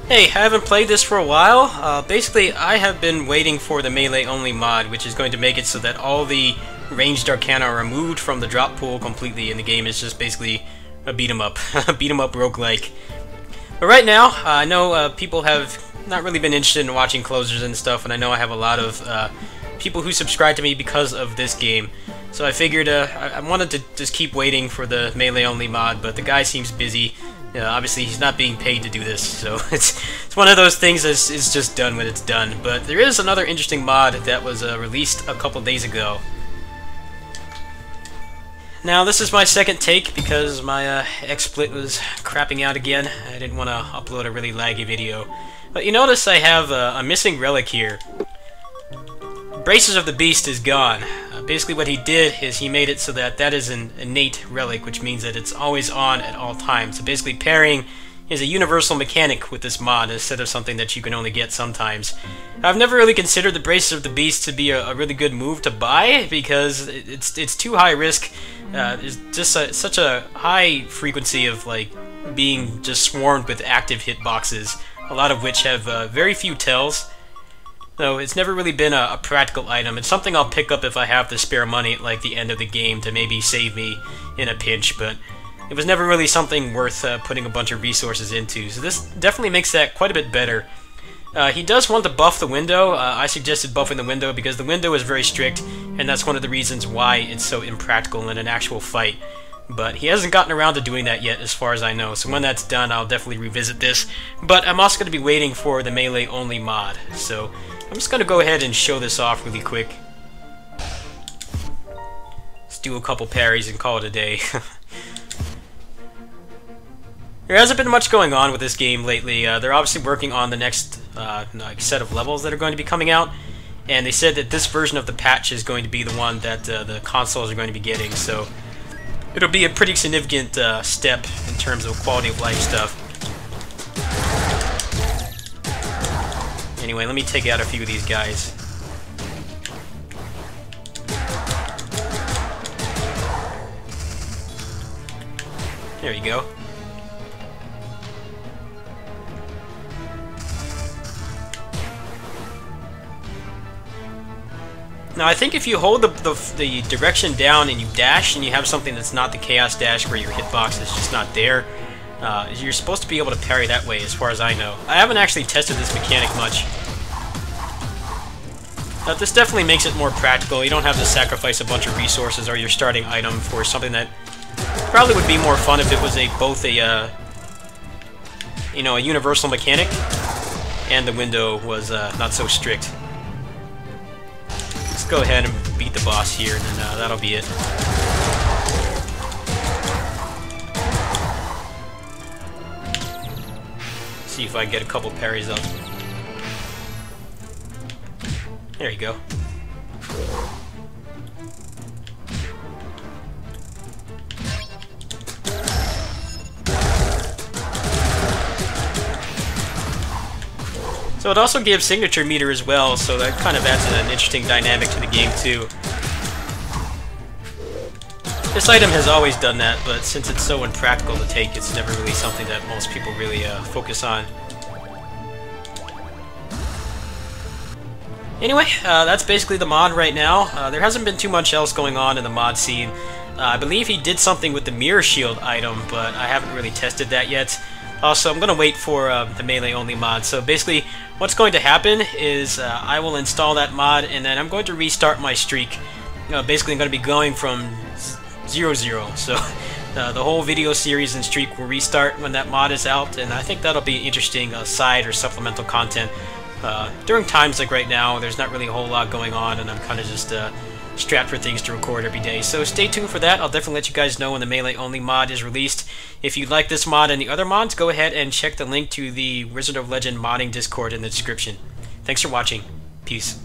Hey, I haven't played this for a while. Basically, I have been waiting for the melee-only mod, which is going to make it so that all the ranged arcana are removed from the drop pool completely, and the game is just basically a beat-em-up. A beat-em-up roguelike. But right now, I know people have not really been interested in watching closers and stuff, and I know I have a lot of people who subscribe to me because of this game. So I figured I wanted to just keep waiting for the melee-only mod, but the guy seems busy. Obviously, he's not being paid to do this, so it's one of those things that's it's just done when it's done. But there is another interesting mod that was released a couple days ago. Now, this is my second take because my XSplit was crapping out again. I didn't want to upload a really laggy video. But you notice I have a missing relic here. Braces of the Beast is gone. Basically what he did is he made it so that that is an innate relic, which means that it's always on at all times. So basically pairing is a universal mechanic with this mod instead of something that you can only get sometimes. I've never really considered the Braces of the Beast to be a really good move to buy because it's too high risk. There's just such a high frequency of like being just swarmed with active hitboxes, a lot of which have very few tells. So it's never really been a practical item. It's something I'll pick up if I have the spare money at like the end of the game to maybe save me in a pinch, but it was never really something worth putting a bunch of resources into. So this definitely makes that quite a bit better. He does want to buff the window. I suggested buffing the window because the window is very strict, and that's one of the reasons why it's so impractical in an actual fight. But he hasn't gotten around to doing that yet, as far as I know, so when that's done, I'll definitely revisit this. But I'm also going to be waiting for the melee-only mod, so I'm just going to go ahead and show this off really quick. Let's do a couple parries and call it a day. There hasn't been much going on with this game lately. They're obviously working on the next set of levels that are going to be coming out, and they said that this version of the patch is going to be the one that the consoles are going to be getting, so it'll be a pretty significant step in terms of quality of life stuff. Anyway, let me take out a few of these guys. There you go. Now, I think if you hold the direction down and you dash and you have something that's not the Chaos Dash where your hitbox is just not there, you're supposed to be able to parry that way, as far as I know. I haven't actually tested this mechanic much. Now, this definitely makes it more practical. You don't have to sacrifice a bunch of resources or your starting item for something that probably would be more fun if it was both a universal mechanic and the window was not so strict. Let's go ahead and beat the boss here, and then that'll be it. See if I can get a couple parries up. There you go. So it also gives signature meter as well, so that kind of adds an interesting dynamic to the game too. This item has always done that, but since it's so impractical to take, it's never really something that most people really focus on. Anyway, that's basically the mod right now. There hasn't been too much else going on in the mod scene. I believe he did something with the mirror shield item, but I haven't really tested that yet. Also, I'm going to wait for the melee-only mod. So basically, what's going to happen is I will install that mod, and then I'm going to restart my streak. Basically, I'm going to be going from 0-0. So the whole video series and streak will restart when that mod is out, and I think that'll be interesting side or supplemental content. During times like right now, there's not really a whole lot going on, and I'm kind of just strapped for things to record every day. So stay tuned for that. I'll definitely let you guys know when the melee-only mod is released. If you like this mod and the other mods, go ahead and check the link to the Wizard of Legend modding Discord in the description. Thanks for watching. Peace.